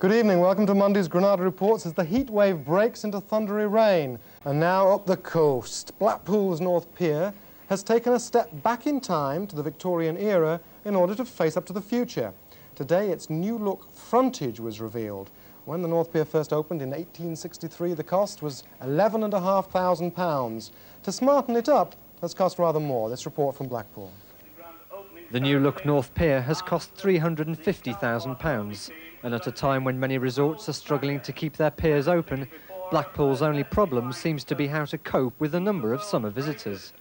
Good evening, welcome to Monday's Granada Reports as the heat wave breaks into thundery rain. And now up the coast, Blackpool's North Pier has taken a step back in time to the Victorian era in order to face up to the future. Today its new look frontage was revealed. When the North Pier first opened in 1863, the cost was £11,500. To smarten it up has cost rather more. This report from Blackpool. The new look North Pier has cost £350,000, and at a time when many resorts are struggling to keep their piers open, Blackpool's only problem seems to be how to cope with the number of summer visitors.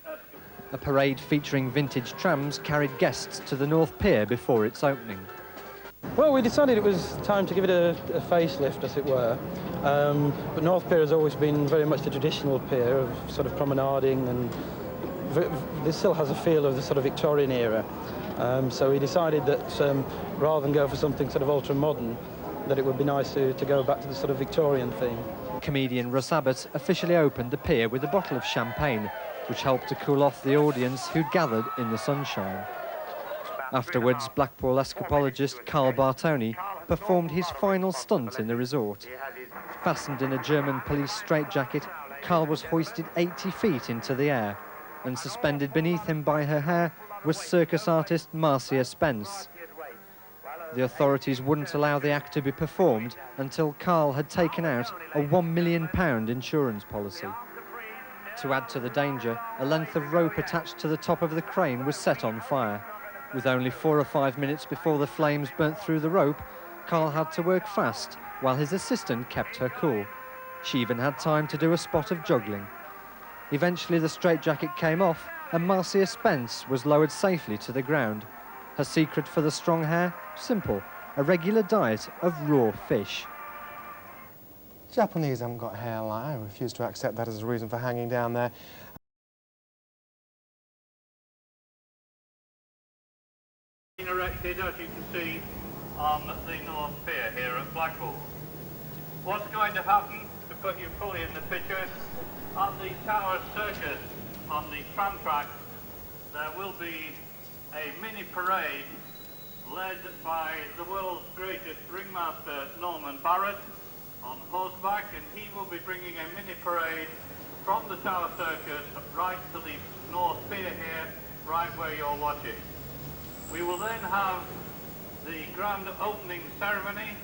A parade featuring vintage trams carried guests to the North Pier before its opening. Well, we decided it was time to give it a facelift, as it were. But North Pier has always been very much the traditional pier of sort of promenading, and this still has a feel of the sort of Victorian era. So we decided that rather than go for something sort of ultra-modern, that it would be nice to go back to the sort of Victorian theme. Comedian Russ Abbott officially opened the pier with a bottle of champagne, which helped to cool off the audience who'd gathered in the sunshine. Afterwards, Blackpool Escapologist Karl Bartoni performed his final stunt in the resort. Fastened in a German police strait-jacket, Karl was hoisted 80 feet into the air, and suspended beneath him by her hair was circus artist Marcia Spence. The authorities wouldn't allow the act to be performed until Karl had taken out a £1 million insurance policy. To add to the danger, a length of rope attached to the top of the crane was set on fire. With only 4 or 5 minutes before the flames burnt through the rope, Karl had to work fast while his assistant kept her cool. She even had time to do a spot of juggling. Eventually the straitjacket came off and Marcia Spence was lowered safely to the ground. Her secret for the strong hair? Simple, a regular diet of raw fish. Japanese haven't got hair like I refuse to accept that as a reason for hanging down there. Erected, as you can see, on the North Pier here at Blackpool. What's going to happen, to put you fully in the picture, on the Tower Circus, on the tram track, there will be a mini parade led by the world's greatest ringmaster, Norman Barrett, on horseback, and he will be bringing a mini parade from the Tower Circus right to the North Pier here, right where you're watching. We will then have the grand opening ceremony,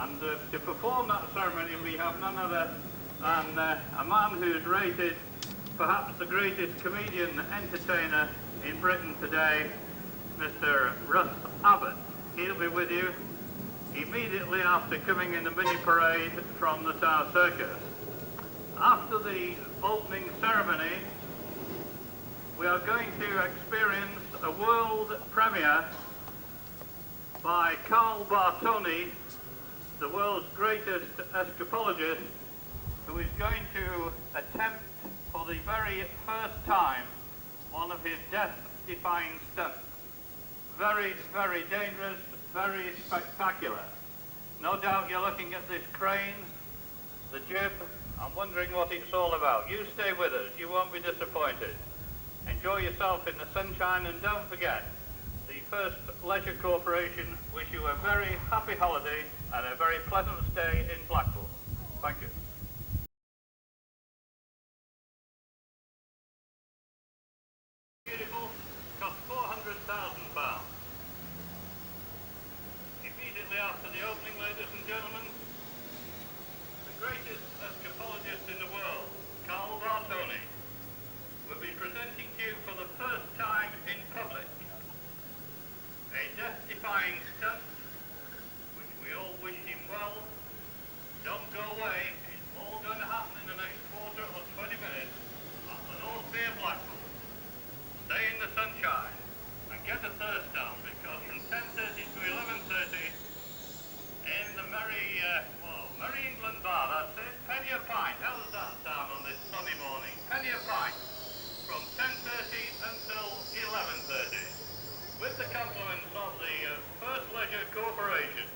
and to perform that ceremony we have none other than a man who's rated perhaps the greatest comedian entertainer in Britain today, Mr. Russ Abbott. He'll be with you immediately after coming in the mini parade from the Tower Circus. After the opening ceremony, we are going to experience a world premiere by Karl Bartoni, the world's greatest escapologist, who is going to attempt for the very first time one of his death-defying stunts. Very, very dangerous, very spectacular. No doubt you're looking at this crane, the jib, and wondering what it's all about. You stay with us, you won't be disappointed. Enjoy yourself in the sunshine, and don't forget, the First Leisure Corporation wish you a very happy holiday and a very pleasant stay in Blackpool. Thank you. Beautiful, cost £400,000. Immediately after the opening, ladies and gentlemen, the greatest escapologist in the world, Karl Bartoni, will be presenting to you for the first time in public a death-defying stunt, which we all wish him well. Don't go away, it's all going to happen in the next quarter or 20 minutes at the North Pier, Blackpool. Stay in the sunshine and get a thirst down, because from 10:30 to 11:30 in the Merry England bar, that's it, penny a pint. How does that sound on this sunny morning? Penny a pint. From 10:30 until 11:30, with the compliments of the First Leisure Corporation.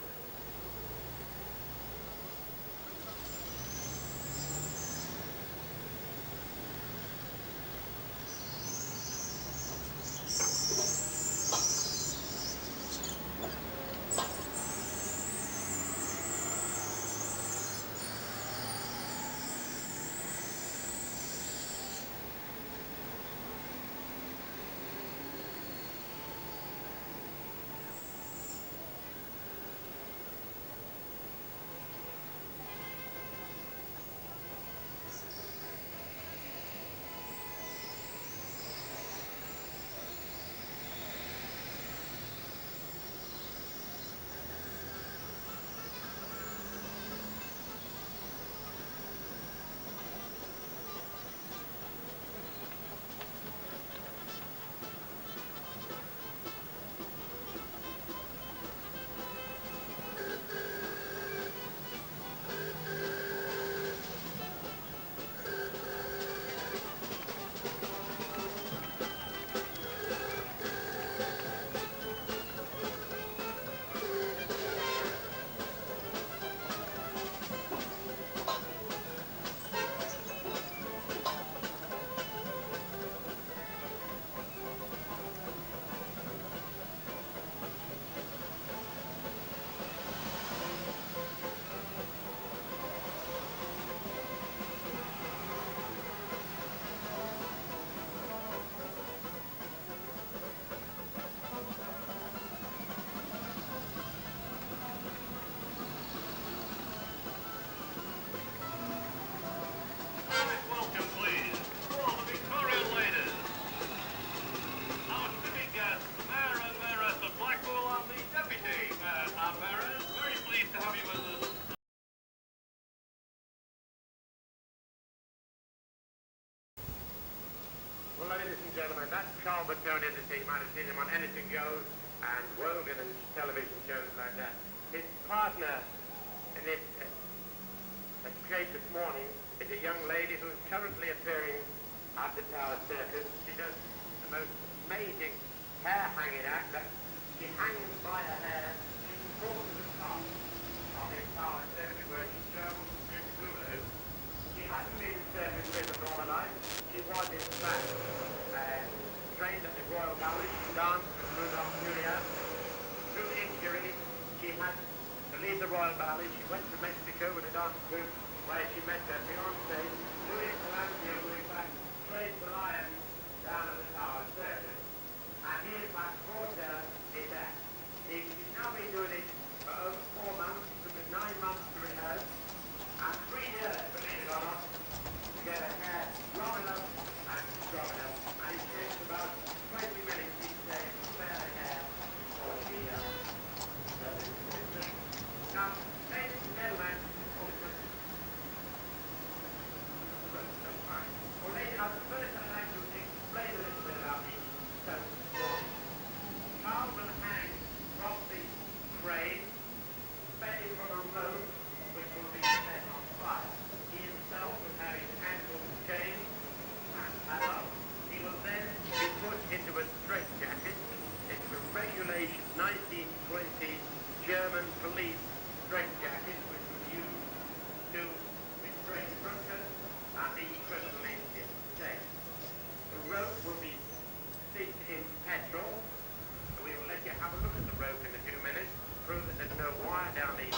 gentlemen, that's Karl Bartoni, as I say, you might have seen him on Anything Goes and Wogan and television shows like that. His partner in this escape this morning is a young lady who is currently appearing at the Tower Circus. She does the most amazing hair hanging act. That she hangs by her hair, she can fall to the top of the Tower Circus where she travels through Hulu. She hasn't been in circus business all her life. She was in fact trained at the Royal Ballet. She danced with Rudolph Julia. Through injury, she had to leave the Royal Ballet. She went to Mexico with a dance group where she met her fiancé, Louis Valencia, who in fact played the lion down at the Tower Circus. And he in fact brought her this act. She's now been doing it for over 4 months. It took her 9 months to rehearse, and 3 years, believe it or not, to get her hair long enough and strong enough. And it takes about 20 minutes each day to prepare her hair for the now, ladies and gentlemen, well, ladies, first I'd like to explain a little bit about the circus performance. Karl will hang from the crane, suspended from a rope, which will be set on fire. He himself will have his ankles chained and padlocked. He will then be put into a strait-jacket. It's a regulation 1920 German police strait-jacket, which was used to restrain drunkards and the criminally insane. The rope will be steeped in petrol. We will let you have a look at the rope in a few minutes to prove that there's no wire down the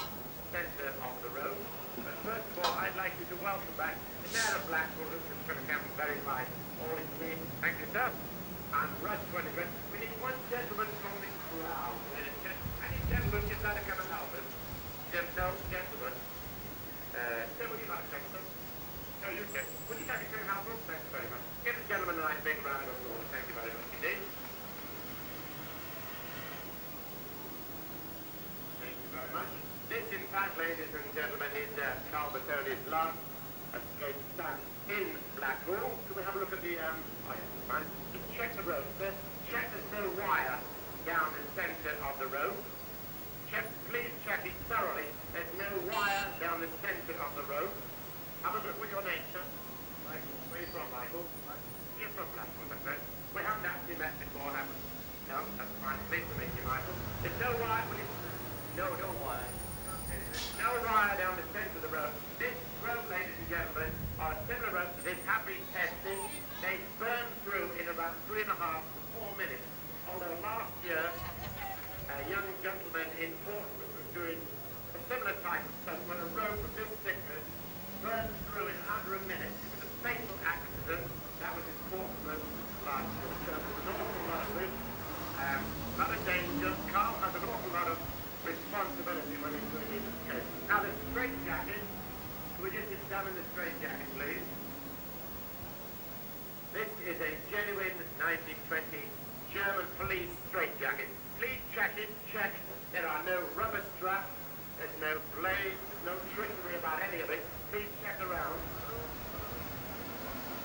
centre of the rope. But first of all, I'd like you to welcome back the Mayor of Blackpool, who's just going to come and verify all his needs. Thank you, sir. And Russ 20. We need one gentleman from the crowd. Any gentleman just like to come and help us? Gentlemen. Sir, would you like to take them? No, you can. Would you like to come and help us? Thanks very much. Give the gentleman a nice big round of applause. Thank you very much indeed. Thank you very much. This, in fact, ladies and gentlemen, is Karl Bartoni's last escape stunt in Blackpool. Can we have a look at the, oh yes, fine. Just check the rope, sir. Check there's no wire down the centre of the rope. Please check it thoroughly. There's no wire down the centre of the rope. Have a look with your name, sir. Michael. Where are you from, Michael? You're from Blackpool, that's right. We haven't actually met before, have we? No, that's fine. Pleased to meet you, Michael. There's no wire, will you? No wire. There's no wire down the centre of the rope. This rope, ladies and gentlemen, are similar ropes to this have been tested. They burn through in about 3.5 to 4 minutes. Although last year, a young gentleman in Portsmouth was doing a similar type of stunt when a rope of this thickness burned through in under a minute. It was a fatal accident. That was in Portsmouth last year. So there was an awful lot of risk, a lot of danger. Karl has an awful lot of responsibility when he's doing these escapes. Now the strait-jacket, can we just examine the strait-jacket, please? This is a genuine 1920 German police strait-jacket. Please check it, check. There are no rubber straps, there's no blades, no trickery about any of it. Please check around.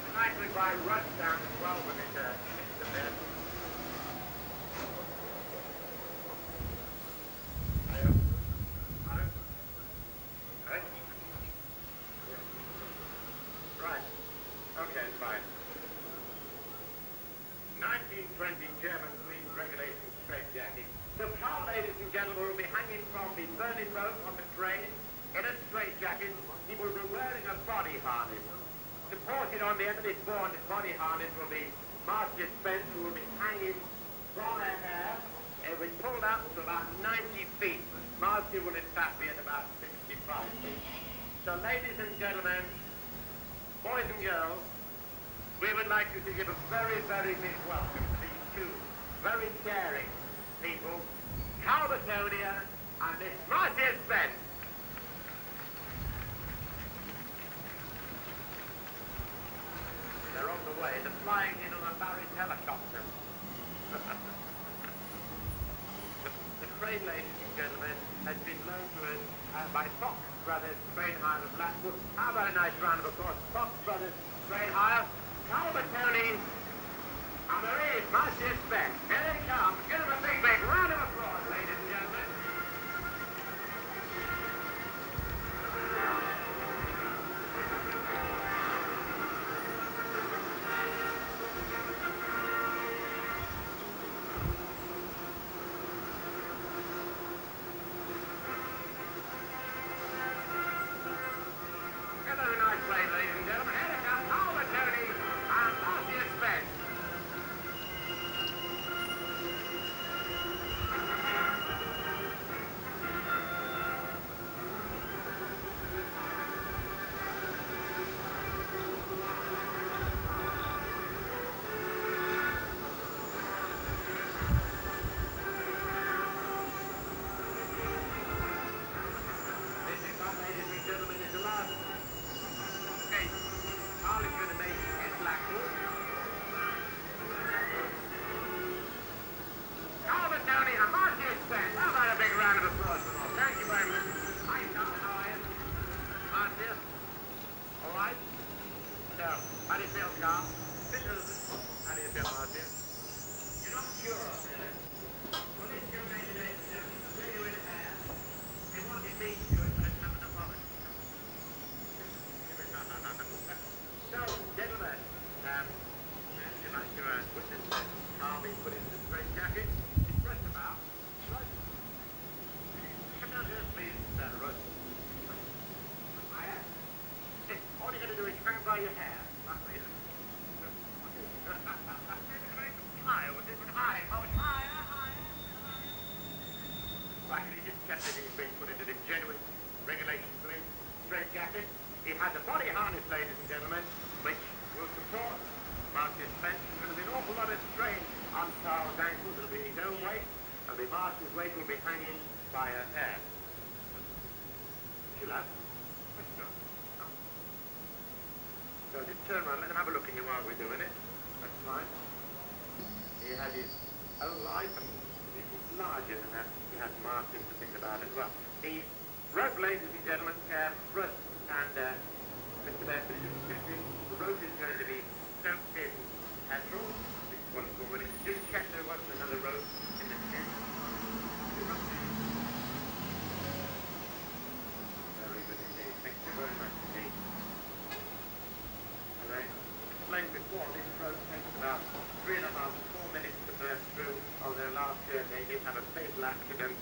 And nicely by Russ down as well with his bed. Right. Okay, it's fine. 1920 German police regulation strait-jacket. So Karl, ladies and gentlemen, will be hanging from the burning rope on the crane in a strait-jacket. He will be wearing a body harness. Supported on the end of his body harness will be Marcia Spence, who will be hanging from her hair. It will be pulled up to about 90 feet. Marcia will in fact be at about 65 feet. So ladies and gentlemen, boys and girls, we would like you to give a very, very big welcome to these two very daring people, Karl Bartoni and Miss Marcia Spence. They're on the way. They're flying in on a Barry helicopter. The crane, ladies and gentlemen, has been loaned to us by Fox Brothers Crane Hire of Blackpool. How about a nice round of applause? Fox Brothers Crane Hire. Karl Bartoni And there is Monsieur Speck. Here they come. Give them a big, big round of applause, ladies and gentlemen. Give them a nice play, ladies and gentlemen. Here they come. Karl Bartoni and Monsieur Speck. This is what, ladies and gentlemen, is the last escape Karl is going to make in Blackpool. Karl Bartoni and Monsieur Speck. How about a big round of applause for them? Thank you very much. Hi, Karl. How are you? Monsieur? All right? So, how do you feel, Karl? How do you feel, Monsieur? You're not sure, really? Well, this young lady, ladies and gentlemen, is really, really bad. They wanted me to do it, but I didn't have enough of it. So, gentlemen, you'd like to witness Karl being put into the strait-jacket. Rest about. Russ. Come down here, please, Russ. Hiya. Hey, all you got to do is hang by your hair. Right here. Higher, was it? High. Oh, it's higher, higher. Right, he just checked that he's been put into the genuine regulation strait-jacket. He has a body harness, ladies and gentlemen, which will support Marcia's fence. There's going to be an awful lot of strain on Karl's ankles. It'll be his own weight, and the Marcia's weight will be hanging by her hair. Chill out. What's wrong? Oh. So just turn around, let him have a look at you while we're doing it. That's fine. He has his own life, and it's larger than that. He has Marcia's to think about as well. The rope, ladies and gentlemen, Russ and Mr. Bedford, the rope is going to be soaked in petrol. This one's already. Just check there wasn't another rope in the tent. Very good indeed. Thank you very much indeed. As I explained before, this rope takes about 3.5 to 4 minutes to burn through. Although last year they did have a fatal accident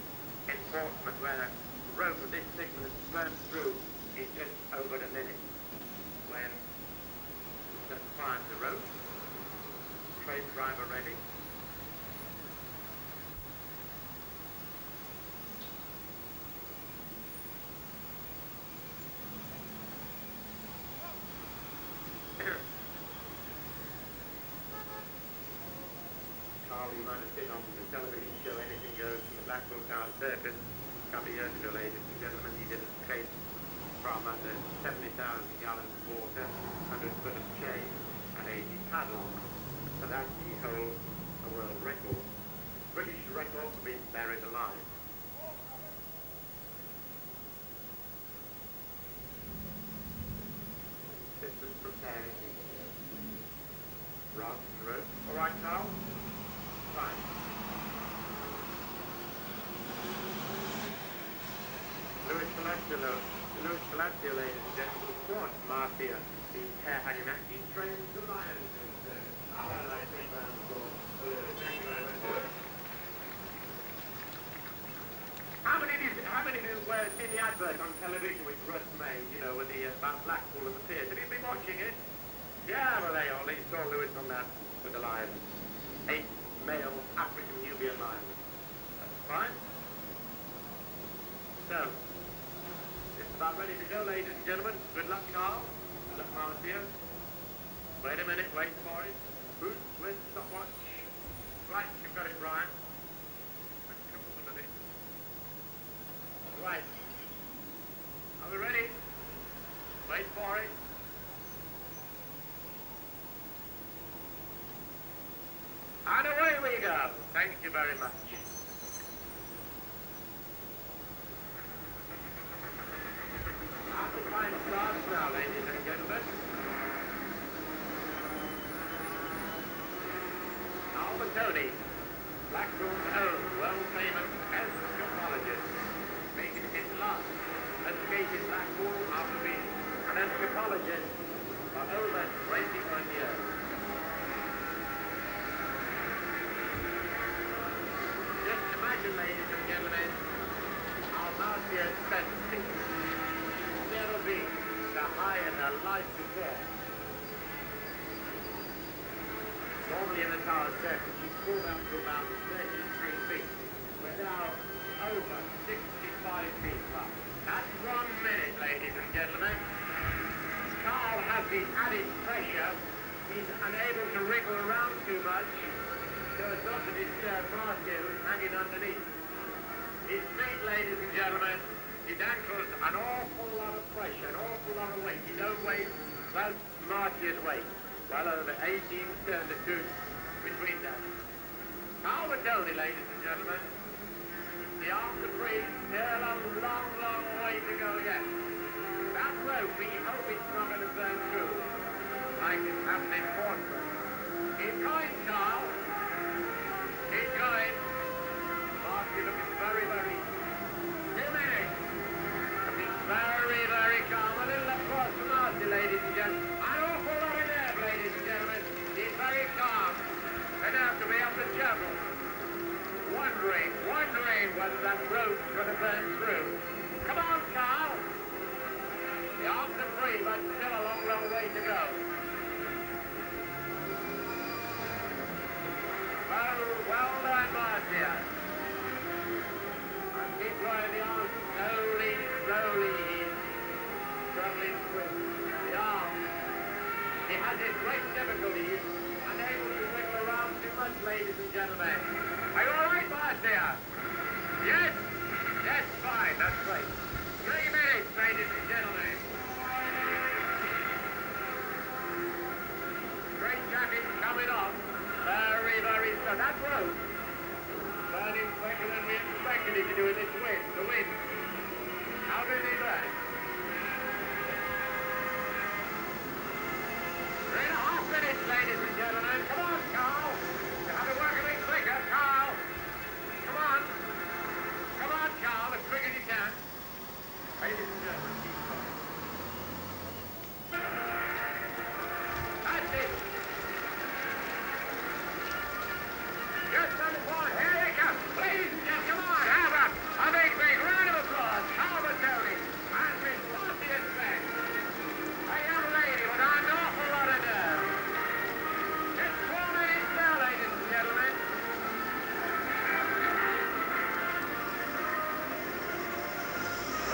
in Portsmouth where a rope of this thickness burned through in just over a minute. When just fired the rope, train driver ready. Karl, you might have seen on the television show Anything Goes from the Blackpool Circus a couple of years ago, ladies and gentlemen. He did escape from under 70,000 gallons of water, 100 foot of chain, and 80 paddles. So that he holds a world record. British record for being buried alive. Systems preparing. Rock and rope. All right, Karl? Fine. Louis Celestio, ladies and gentlemen, of course, Marcia, the hair hanging out. He trains the lions. How many of you were seen the advert on television which Russ made, you know, with the about Blackpool and the Pier? Have you been watching it? Yeah, well, they saw Louis on that with the lions. 8 male African Nubian lions. That's fine. So, it's about ready to go, ladies and gentlemen. Good luck, Karl. Good luck, Marcia. Wait a minute, wait for it. Boots with stopwatch. Right, you've got it, Brian. Come on a bit. Right. Are we ready? Wait for it. And away we go. Thank you very much. The time starts now, ladies and gentlemen. Bartoni, Blackpool's own world-famous escapologist, making his last escape in Blackpool after being an escapologist for over 21 years. Just imagine, ladies and gentlemen, how Marcia spent 6 never been so high in her life before. Normally in the tower circuit, she's pulled up to about 33 feet. We're now over 65 feet up. That's 1 minute, ladies and gentlemen. Karl has the added pressure. He's unable to wriggle around too much, so as not to disturb Marcia, who's hanging underneath. His feet, ladies and gentlemen, his ankles, an awful lot of pressure, an awful lot of weight. His own weight plus Marcia's weight. Well over 18 stone to 2 between them. Karl Bartoni, ladies and gentlemen. The after free, still a long, long way to go yet. That rope, we hope it's not going to burn through, like it's happened in Portsmouth. Keep going, Karl. Keep going. Marcia looking very, very 2 minutes. Looking very, very calm. A little applause for Marcia, ladies and gentlemen. An awful lot of nerve, ladies and gentlemen. He's very calm. Enough to be up the chapel. Wondering whether that rope's going to burn through. Come on, Karl. The arms are free, but still a long, long way to go. Well done, Marcia. And keep going the arms slowly, he's struggling through the arms. He has his great difficulties, unable to wiggle around too much, ladies and gentlemen. Are you all right, Marcia? Yes? Yes, fine, that's great. 3 minutes, ladies and gentlemen. Strait-jacket coming off. Very, very slow. That rope burning quicker than we expected it to do in this wind. The wind. How did he burn? 3.5 minutes, ladies and gentlemen. Come on, Karl. You have to work a bit quicker, Karl. Come on. Come on, Karl, as quick as you can. Ladies and gentlemen, keep going. That's it. Just on the point. Here they come. Ladies and gentlemen, come on. Have a big round of applause. Karl Bartoni and Miss Marcia Spence. A young lady with an awful lot of nerve. Just 4 minutes now, ladies and gentlemen.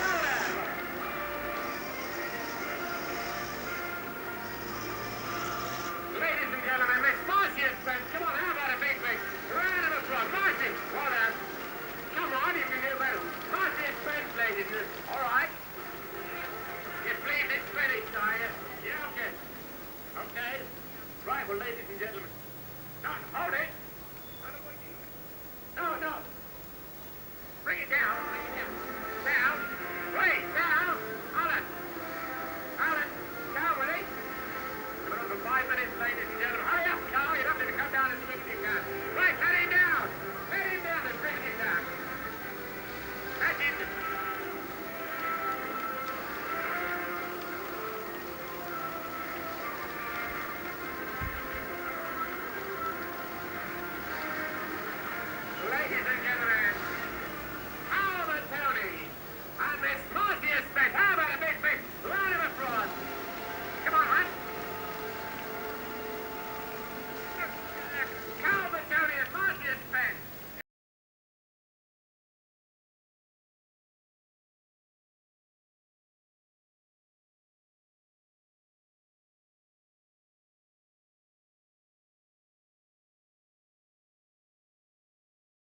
Well then. Ladies and gentlemen, Miss Marcia Spence, come on, how about a big round of applause. Marcia, well done. Come on, you can do better. Marcia Spence, ladies and gentlemen. All right. You believe it's finished, are you? Yeah, okay. Okay. Right, well, ladies and gentlemen.